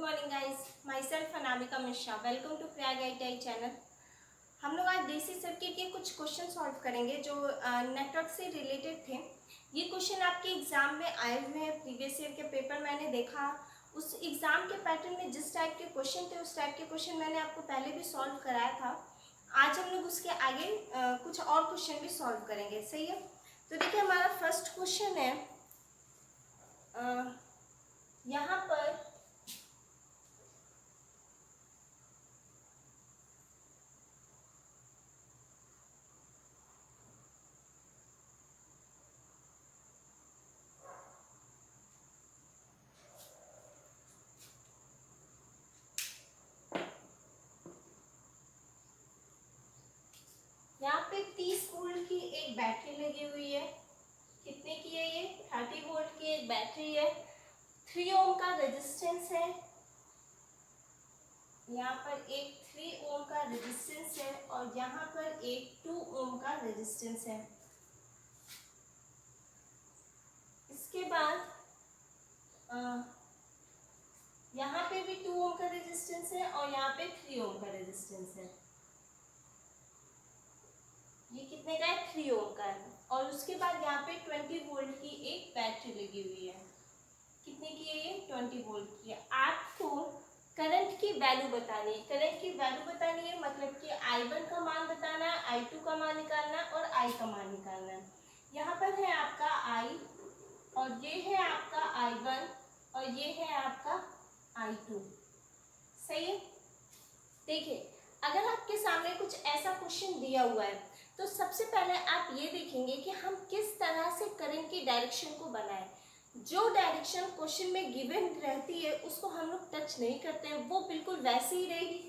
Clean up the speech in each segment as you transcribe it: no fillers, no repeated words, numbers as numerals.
Morning guys, myself Anamika Mishra. Welcome to Prayag ITI channel. हम लोग आज डीसी सर्किट के कुछ क्वेश्चन सॉल्व करेंगे जो नेटवर्क से रिलेटेड थे। ये क्वेश्चन आपके एग्जाम में आए हुए हैं। प्रीवियस ईयर के पेपर मैंने देखा, उस एग्जाम के पैटर्न में जिस टाइप के क्वेश्चन थे उस टाइप के क्वेश्चन मैंने आपको पहले भी सॉल्व कराया था। आज हम लोग उसके आगे कुछ और क्वेश्चन भी सॉल्व करेंगे। सही है, तो देखिए हमारा फर्स्ट क्वेश्चन है यहाँ पर यहाँ पे 30 वोल्ट की एक बैटरी लगी हुई है। कितने की है ये? 30 वोल्ट की एक बैटरी है। 3 ओम का रेजिस्टेंस है। यहाँ पर एक 3 ओम का रेजिस्टेंस है और यहाँ पर एक 2 ओम का रेजिस्टेंस है। इसके बाद यहाँ पे भी 2 ओम का रेजिस्टेंस है और यहाँ पे 3 ओम का रेजिस्टेंस है। ये कितने का है? 3 ओम का है। और उसके बाद यहाँ पे 20 वोल्ट की एक बैटरी लगी हुई है। कितने की है ये? 20 वोल्ट की है। आपको करंट की वैल्यू बतानी है। करंट की वैल्यू बतानी है मतलब कि I1 का मान बताना है, I2 का मान निकालना है और I का मान निकालना है। यहाँ पर है आपका I और ये है आपका I1 और ये है आपका I2। सही है। देखिए, अगर आपके सामने कुछ ऐसा क्वेश्चन दिया हुआ है तो सबसे पहले आप ये देखेंगे कि हम किस तरह से करंट की डायरेक्शन को बनाएं। जो डायरेक्शन क्वेश्चन में गिवन रहती है उसको हम लोग टच नहीं करते हैं, वो बिल्कुल वैसी ही रहेगी।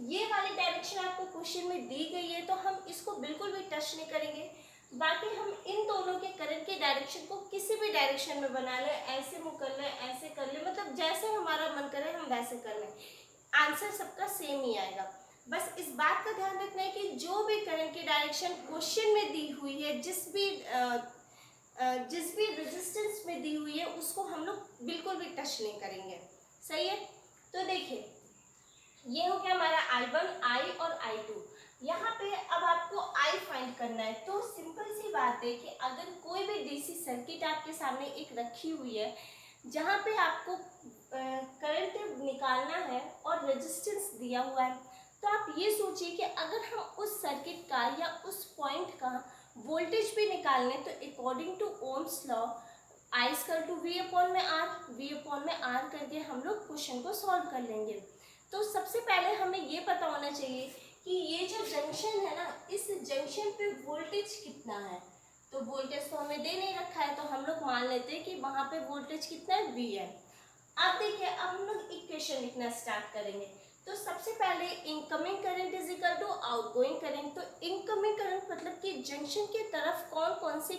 ये वाली डायरेक्शन आपको क्वेश्चन में दी गई है तो हम इसको बिल्कुल भी टच नहीं करेंगे। बाकी हम इन दोनों के करंट की डायरेक्शन को किसी भी डायरेक्शन में बना लें, ऐसे मुँह कर लें, ऐसे कर लें, मतलब जैसे हमारा मन करे हम वैसे कर लें, आंसर सबका सेम ही आएगा। बस इस बात का ध्यान रखना है कि जो भी करंट की डायरेक्शन क्वेश्चन में दी हुई है, जिस भी रेजिस्टेंस में दी हुई है उसको हम लोग बिल्कुल भी टच नहीं करेंगे। सही है। तो देखिए, ये हो गया हमारा I1, I और I2। यहाँ पे अब आपको I फाइंड करना है। तो सिंपल सी बात है कि अगर कोई भी डीसी सर्किट आपके सामने एक रखी हुई है जहाँ पे आपको करंट निकालना है और रेजिस्टेंस दिया हुआ है, तो आप ये सोचिए कि अगर हम उस सर्किट का या उस पॉइंट का वोल्टेज भी निकालने तो according to Ohm's law I = V/R करके हम लोग क्वेश्चन को सॉल्व कर लेंगे। तो सबसे पहले हमें ये पता होना चाहिए कि ये जो जंक्शन है ना, इस जंक्शन पे वोल्टेज कितना है। तो वोल्टेज तो हमें दे नहीं रखा है तो हम लोग मान लेते हैं कि वहाँ पे वोल्टेज कितना है? V है। अब देखिए, अब हम लोग इक्वेशन लिखना स्टार्ट करेंगे। तो सबसे पहले इनकमिंग करंट = आउटगोइंग करंट। तो इनकमिंग करंट मतलब कि जंक्शन की तरफ कौन कौन से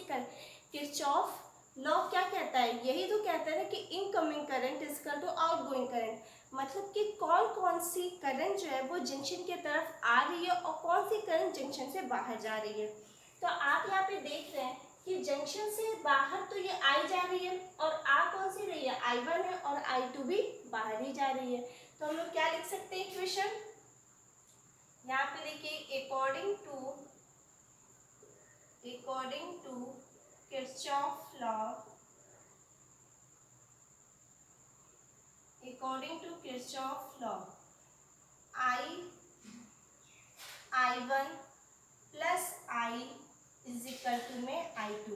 किरचॉफ लॉ क्या कहता है? यही तो कहता है ना कि इनकमिंग करंट = आउटगोइंग करंट, मतलब कि कौन कौन सी करंट जो है वो जंक्शन की तरफ आ रही है और कौन सी करंट जंक्शन से बाहर जा रही है। तो आप यहाँ पे देख रहे हैं कि जंक्शन से बाहर तो ये I जा रही है और आ कौन सी रही है? I1 है और I2 भी बाहर ही जा रही है। तो हम लोग क्या लिख सकते हैं इक्वेशन? यहाँ पे देखिए, according to Kirchhoff law, I1 plus I में I2।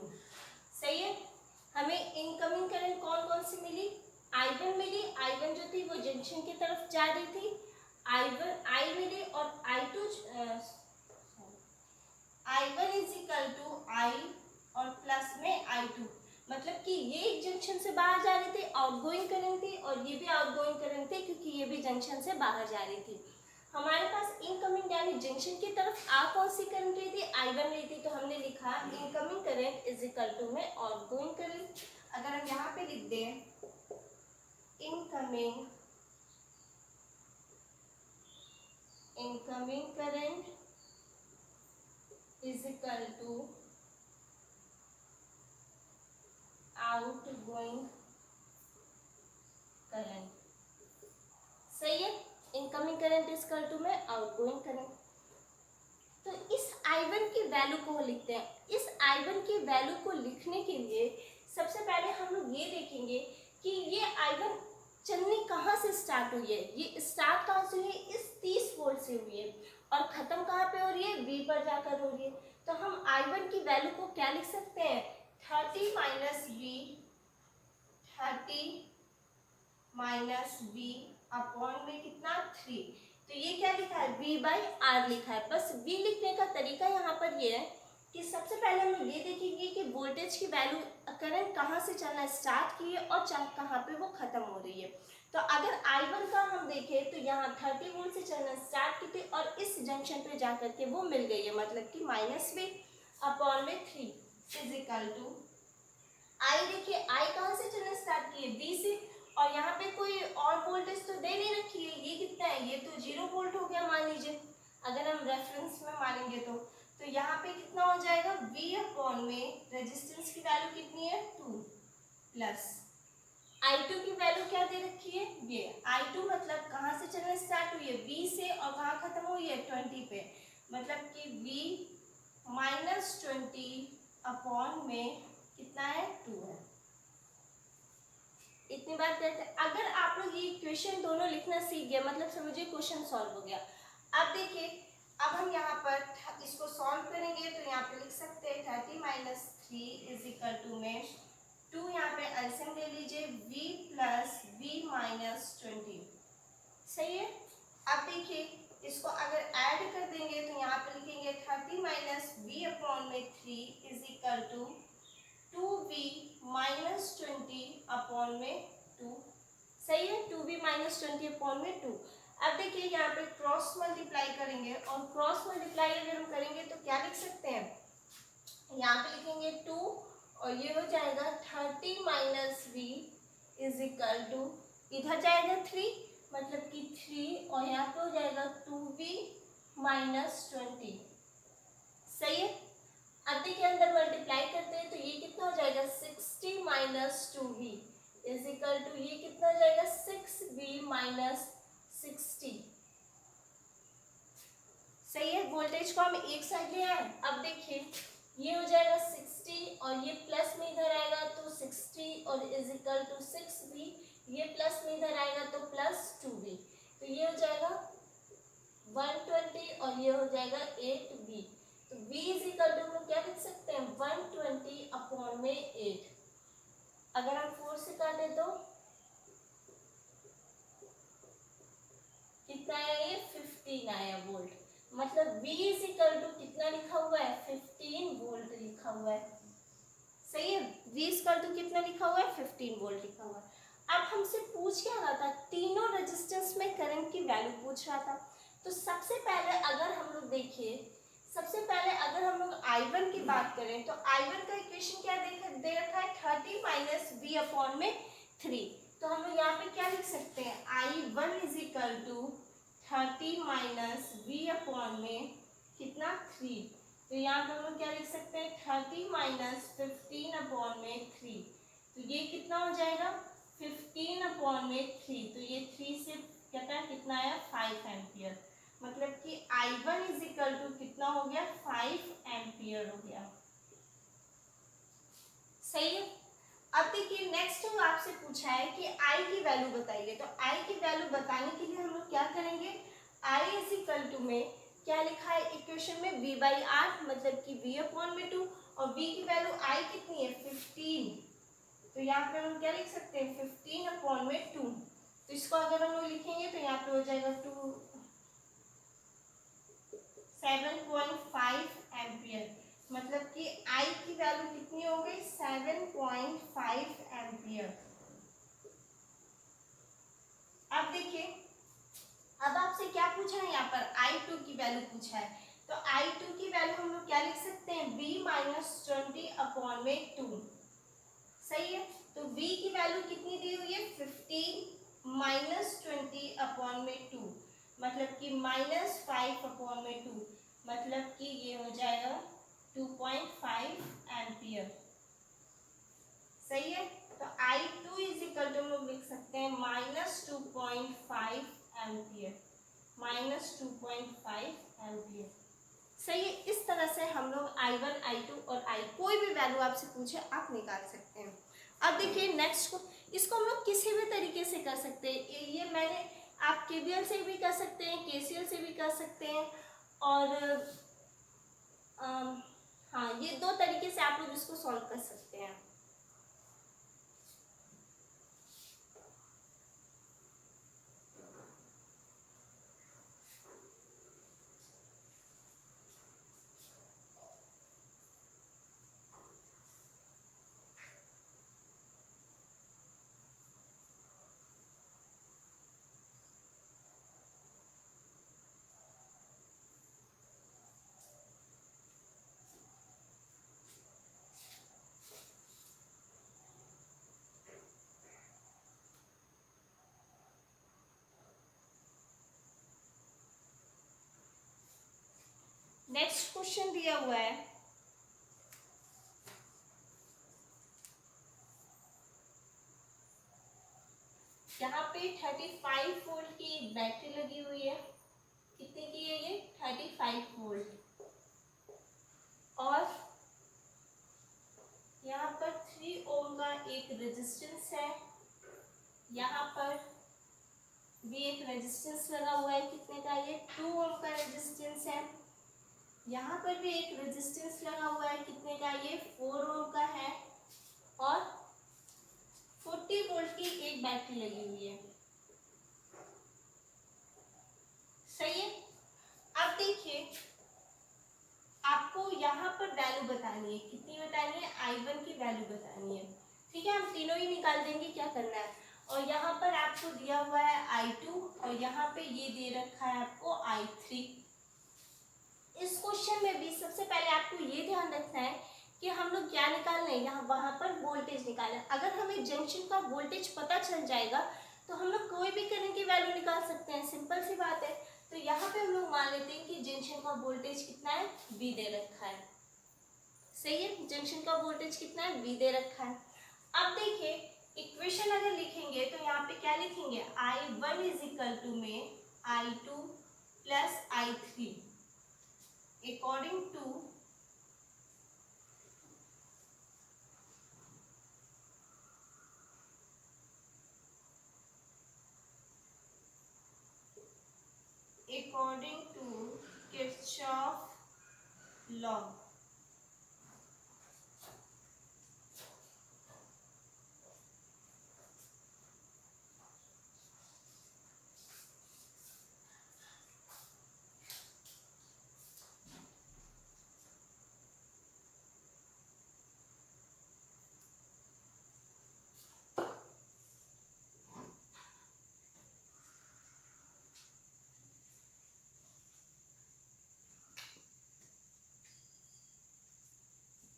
सही है। हमें इनकमिंग करंट कौन कौन सी मिली? I1 मिली। I1 जो थी वो जंक्शन की तरफ जा रही थी। I मिली और I1 I और प्लस में I2, मतलब कि ये एक जंक्शन से बाहर जा रही थी, आउटगोइंग करंट थी, और ये भी आउटगोइंग करंट थी क्योंकि ये भी जंक्शन से बाहर जा रही थी। हमारे पास इनकमिंग यानी जंक्शन की तरफ आ कौन सी करंट रही थी? I1 रही थी। तो हमने लिखा इनकमिंग करंट = में आउटगोइंग करंट। अगर हम यहाँ पे लिख दें incoming current = outgoing current. Current is equal to में आउटगोइंग करंट। तो इस I1 की वैल्यू को लिखते हैं। इस I1 की वैल्यू को लिखने के लिए सबसे पहले हम लोग ये देखेंगे कि ये I1 चलनी कहाँ से स्टार्ट हुई है। ये स्टार्ट कहाँ से हुई है, इस 30 वोल्ट से हुई है और ख़त्म कहाँ पे हो रही है, V पर जाकर हो रही है। तो हम I1 की वैल्यू को क्या लिख सकते हैं, 30 माइनस V अपॉन में कितना 3। तो ये क्या लिखा है, V बाई आर लिखा है। बस V लिखने का तरीका यहाँ पर ये है कि सबसे पहले हम लोग ये देखेंगे कि वोल्टेज की वैल्यू करंट कहाँ से चलना स्टार्ट की है और कहाँ पे वो खत्म हो रही है। तो अगर I1 का हम देखें तो यहाँ 30 वोल्ट से चलना स्टार्ट की थी और इस जंक्शन पे जाकर के वो मिल गई है, मतलब कि -V अपॉन में 3 इज इक्वल टू I। देखिए I कहाँ से चलना स्टार्ट की है, V से, और यहाँ पे कोई और वोल्टेज तो दे नहीं रखी है। ये कितना है, ये तो 0 वोल्ट हो गया मान लीजिए, अगर हम रेफरेंस में मानेंगे तो यहाँ पे कितना हो जाएगा, V अपॉन में रेजिस्टेंस की वैल्यू कितनी है 2 प्लस I2 की वैल्यू क्या दे रखी है, ये I2 मतलब कहाँ से चलना स्टार्ट हुई है, V से, और कहाँ खत्म हुई है 20 पे, मतलब कि V -20 अपॉन में कितना है 2 है। इतनी बात करते हैं। अगर आप लोग ये इक्वेशन दोनों लिखना सीख गए, मतलब समझिए क्वेश्चन सॉल्व हो गया। अब देखिए, अब हम यहाँ पर इसको सॉल्व करेंगे तो यहाँ पे लिख सकते हैं 30 माइनस 3 इज इक्वल टू में 2, यहाँ पे एलसीएम ले लीजिए, V प्लस V माइनस 20, सही है। अब देखिए इसको अगर ऐड कर देंगे तो यहाँ पे लिखेंगे 30 माइनस V अपॉन में 3 is equal to 2V minus 20 upon में 2, सही है, 2V माइनस 20 अपॉन में 2। अब देखिए यहाँ पे क्रॉस मल्टीप्लाई करेंगे, और क्रॉस मल्टीप्लाई अगर हम करेंगे तो क्या लिख सकते हैं, यहाँ पे लिखेंगे 2 और ये हो जाएगा 30 minus V is equal to, इधर जाएगा 3 मतलब कि 3, और यहाँ पे हो जाएगा 2V माइनस 20, सही है। अब देखिए अंदर मल्टीप्लाई करते हैं तो ये कितना हो जाएगा 60 minus 2V is equal to, ये कितना हो जाएगा 6V माइनस 60, सही है। वोल्टेज को हम एक साइड ले आए। अब देखिए ये हो जाएगा 60 और ये प्लस में इधर आएगा तो 60 और इज इक्वल टू 6V, ये प्लस में इधर आएगा तो प्लस 2V, तो ये हो जाएगा 120 और ये हो जाएगा 8V। तो V इज इक्वल टू हम क्या लिख सकते हैं 120 अपॉन में 8। अगर हम 4 से काटे तो कितना आया, ये 15 आया वोल्ट, मतलब V इज इक्वल टू कितना लिखा हुआ है 15 वोल्ट लिखा हुआ है, सही है। V इज इक्वल टू कितना लिखा हुआ है 15 वोल्ट लिखा हुआ है। अब हमसे पूछ क्या रहा था, तीनों रेजिस्टेंस में करंट की वैल्यू पूछ रहा था। तो सबसे पहले अगर हम लोग देखिए, सबसे पहले अगर हम लोग I1 की बात करें तो I1 का इक्वेशन क्या दे रखा है 30 माइनस V अपॉन में 3। तो हम लोग यहाँ पे क्या लिख सकते हैं, I1 is equal to 30 minus V upon में कितना 3। तो यहाँ पे हम लोग क्या लिख सकते हैं 30 माइनस 15 अपॉन में 3, तो ये कितना हो जाएगा 15 अपॉन में 3, तो ये 3 से कितना आया 5 एम्पियर, मतलब कि I1 इज इक्वल टू कितना हो गया 5 एम्पियर हो गया, सही है। अब देखिए नेक्स्ट आपसे पूछा है कि I की वैल्यू बताइए। तो I की वैल्यू बताने के लिए हम लोग क्या करेंगे, I इज इक्वल टू में क्या लिखा है इक्वेशन में V बाई आर, मतलब कि V अपॉन में 2, और V की वैल्यू I कितनी है 15, तो यहाँ पे हम क्या लिख सकते हैं 15 अपॉन में 2। तो इसको अगर हम लोग लिखेंगे तो यहाँ पे हो जाएगा 7.5 एम्पियर, मतलब कि I की वैल्यू कितनी हो गई 7.5 एम्पियर। अब देखिए, अब आपसे क्या पूछा है यहाँ पर I2 की वैल्यू पूछा है। तो I2 की वैल्यू हम लोग क्या लिख सकते हैं V माइनस 20 अपॉन में 2, सही है। तो V की वैल्यू कितनी दी हुई है 15 माइनस 20 अपॉन में 2, मतलब कि -5 अपॉन में 2, मतलब कि ये हो जाएगा 2.5 एम्पियर, सही है। तो I2 इज इक्वल टू हम लोग लिख सकते हैं -2.5 एम्पियर। -2.5 एम्पियर। सही है। इस तरह से हम लोग I1, I2 और I कोई भी वैल्यू आपसे पूछे आप निकाल सकते हैं। अब देखिए नेक्स्ट को, इसको हम लोग किसी भी तरीके से कर सकते हैं। ये मैंने आप KVL से भी कर सकते हैं, KCL से भी कर सकते हैं, और हाँ, ये दो तरीके से आप लोग इसको सॉल्व कर सकते हैं। नेक्स्ट क्वेश्चन दिया हुआ है, यहाँ पे 35 वोल्ट की एक बैटरी लगी हुई है। कितने की है ये? 35 वोल्ट। और यहाँ पर 3 ओम का एक रेजिस्टेंस है। यहाँ पर भी एक रेजिस्टेंस लगा हुआ है। कितने का? ये 2 ओम का रेजिस्टेंस है। यहाँ पर भी एक रेजिस्टेंस लगा हुआ है। कितने का? ये 4 ओम का है। और 40 वोल्ट की एक बैटरी लगी हुई है। सही है। अब देखिए, आपको यहाँ पर वैल्यू बतानी है। कितनी बतानी है? I1 की वैल्यू बतानी है। ठीक है, हम तीनों ही निकाल देंगे, क्या करना है। और यहाँ पर आपको दिया हुआ है I2, और यहाँ पे ये दे रखा है आपको I3। इस क्वेश्चन में भी सबसे पहले आपको ये ध्यान रखना है कि हम लोग क्या निकालना है, यहाँ वहां पर वोल्टेज निकालना है। अगर हमें जंक्शन का वोल्टेज पता चल जाएगा तो हम लोग कोई भी करंट की वैल्यू निकाल सकते हैं। सिंपल सी बात है। तो यहाँ पे हम लोग मान लेते हैं कि जंक्शन का वोल्टेज कितना है? V दे रखा है। सही है, जंक्शन का वोल्टेज कितना है? V दे रखा है। अब देखिए, इक्वेशन अगर लिखेंगे तो यहाँ पे क्या लिखेंगे? I1 इज इक्वल टू में I2 plus I3 according to Kirchhoff law।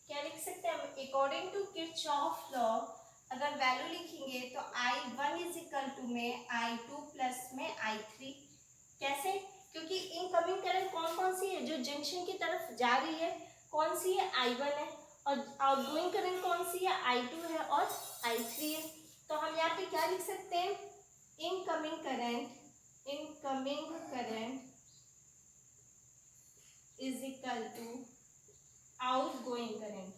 क्या लिख सकते हैं हम? अकॉर्डिंग टू किरचॉफ लॉ अगर वैल्यू लिखेंगे तो I1 इज इक्वल टू में I2 प्लस में I3। कैसे? क्योंकि इनकमिंग करंट कौन कौन सी है जो जंक्शन की तरफ जा रही है? कौन सी है? I1 है। और आउटगोइंग करंट कौन सी है? I2 है और I3 है। तो हम यहाँ पे क्या लिख सकते हैं? Incoming current is equal to outgoing current.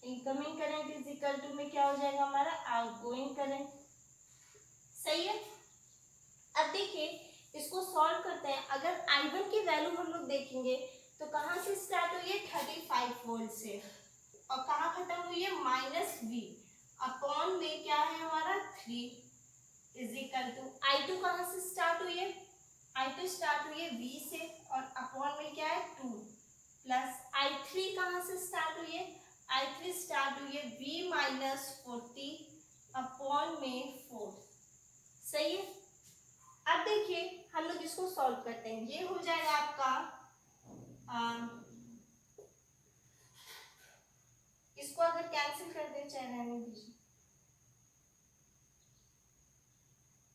Incoming current is equal to में क्या हो जाएगा हमारा? Outgoing current. सही है। अब देखिए, इसको सॉल्व करते हैं। अगर I1 की वैल्यू हम लोग देखेंगे तो कहाँ से स्टार्ट हुई है? 35 वोल्ट से, और कहाँ खत्म हुई है? -V अपॉन में क्या है हमारा? 3 इज इक्वल टू I2 कहाँ से स्टार्ट हुई है? I2 स्टार्ट हुई है V से, और अपॉन में क्या है? 2 प्लस I3 कहाँ से स्टार्ट हुई है? I3 स्टार्ट हुई है V माइनस 40 अपॉन में 4। सही है। अब देखिए, हम लोग इसको सॉल्व करते हैं। ये हो जाएगा आपका इसको अगर कैंसिल कर दे, चाहे रहने दीजिए,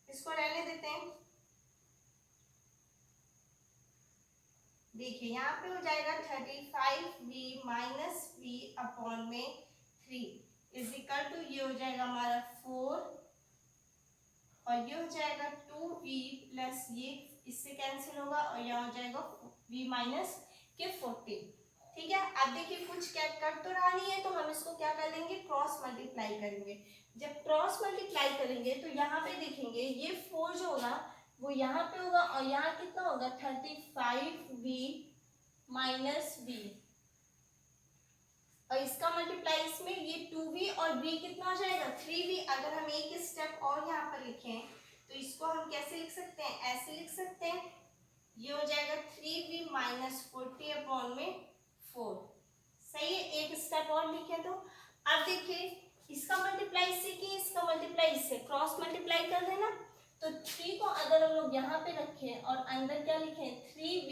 इसको रहने देते हैं। देखिए यहाँ पे हो जाएगा 35V माइनस V अपॉन में 3 इज इक्वल टू ये हो जाएगा हमारा 4 और ये हो जाएगा 2v प्लस ये इससे कैंसिल होगा और यहाँ हो जाएगा v माइनस के 40। ठीक है, अब देखिए कुछ क्या कट तो रहा नहीं है, तो हम इसको क्या कर लेंगे, क्रॉस मल्टीप्लाई करेंगे। जब क्रॉस मल्टीप्लाई करेंगे तो यहाँ पे देखेंगे ये 4 जो होगा वो यहाँ पे होगा और यहाँ कितना होगा 35v माइनस v, और इसका मल्टीप्लाई इसमें ये 2v और v कितना हो जाएगा 3v। अगर हम एक स्टेप और यहाँ पर लिखें तो इसको हम कैसे लिख सकते हैं, ऐसे लिख सकते हैं, ये हो जाएगा 3v माइनस 40 अपॉन में 4। सही है, एक स्टेप और लिखें तो अब देखिए इसका मल्टीप्लाई इससे की, इसका मल्टीप्लाई इससे, क्रॉस मल्टीप्लाई कर देना। तो 3 को अगर हम लोग यहाँ पे रखें और अंदर क्या लिखें 3v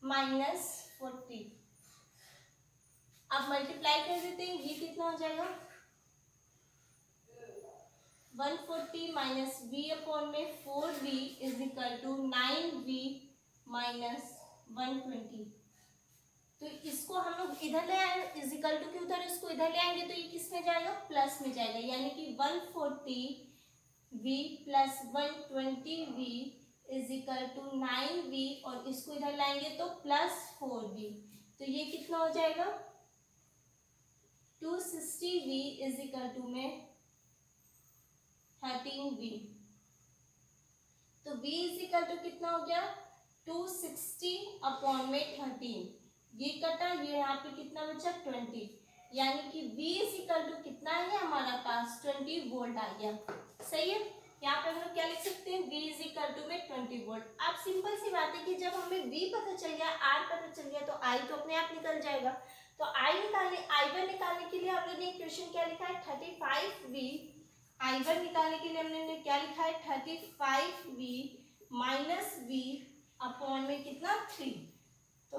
माइनस 40, अब मल्टीप्लाई कर देते हैं, ये कितना हो जाएगा 140 माइनस v अपॉन में 4v is equal to 9v minus 120। तो इसको हम लोग इधर ले आए, इज इक्वल टू के उधर इसको इधर ले आएंगे तो ये किस में जाएगा, प्लस में जाएगा, यानी कि 140v plus 120v is equal to 9v, और इसको इधर लाएंगे तो प्लस 4v, तो ये कितना हो जाएगा 260v इज इक्वल टू में 13v। तो v इज इक्वल टू कितना हो गया 260 अपॉन में 13, ये कटा, ये यहाँ पे कितना बचा 20, यानी कि v इज इक्वल टू कितना है हमारा पास 20 वोल्ट आ गया। सही है, यहाँ पे हम लोग क्या लिख सकते हैं v इज इक्वल टू में 20 वोल्ट। अब सिंपल सी बात है कि जब हमें v पता चल गया, r पता चल गया, तो i तो अपने आप निकल जाएगा। तो i1 निकालने के लिए हम लोग ने इक्वेशन क्या लिखा है 35v, i1 निकालने के लिए हमने क्या लिखा है 35v माइनस v अपॉन में कितना 3। तो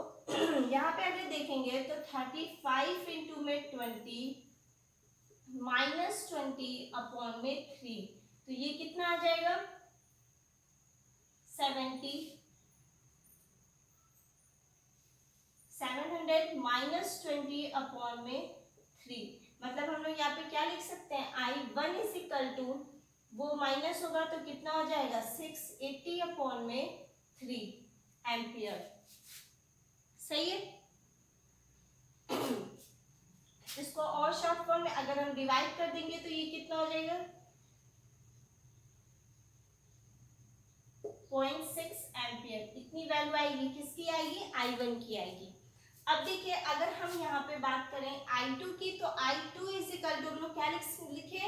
यहाँ पे अगर देखेंगे तो 35 इंटू में 20 माइनस 20 अपॉन में 3, तो ये कितना आ जाएगा 700 माइनस 20 अपॉन में 3। मतलब हम लोग यहाँ पे क्या लिख सकते हैं I1 इज इक्वल टू, वो माइनस होगा तो कितना हो जाएगा 680 अपॉन में 3 एम्पियर। सही है, इसको और शॉर्ट फॉर्म में अगर हम डिवाइड कर देंगे तो ये कितना हो जाएगा 0.6 एम्पियर। इतनी वैल्यू आएगी, किसकी आएगी I1 की आएगी। अब देखिए अगर हम यहाँ पे बात करें I2 की, तो I2 इज इक्वल टू हम लोग क्या लिखे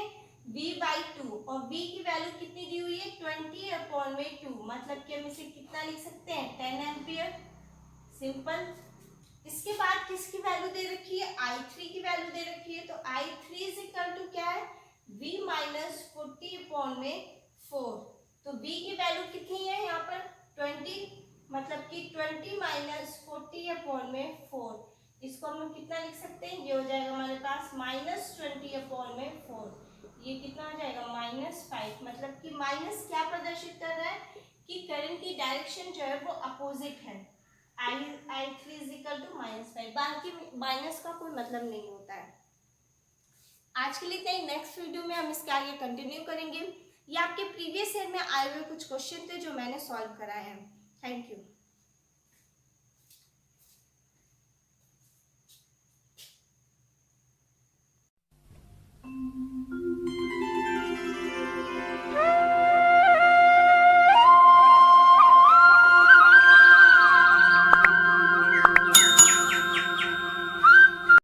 V/2, और V की वैल्यू कितनी दी हुई है 20 अपॉन में 2, मतलब कि हम इसे कितना लिख सकते हैं 10 एम्पियर। सिंपल। इसके बाद किसकी वैल्यू दे रखी है I3 की वैल्यू दे रखी है, तो I3 इज इक्वल टू क्या है V माइनस 40 अपॉन में 4। तो V की वैल्यू कितनी है यहाँ पर 20, मतलब कि 20 माइनस 40 अपॉन में 4। इसको हम लोग कितना लिख सकते हैं, ये हो जाएगा हमारे पास माइनस 20 अपॉन में 4, ये कितना हो जाएगा -5। मतलब कि माइनस क्या प्रदर्शित कर रहा है कि करंट की डायरेक्शन जो है वो अपोजिट है, I3 इज इक्वल टू -5। बाकी माइनस का कोई मतलब नहीं होता है। आज के लिए इतना ही, नेक्स्ट वीडियो में हम इसके आगे कंटिन्यू करेंगे। ये आपके प्रीवियस ईयर में आए हुए कुछ क्वेश्चन थे जो मैंने सॉल्व कराए हैं। Thank you.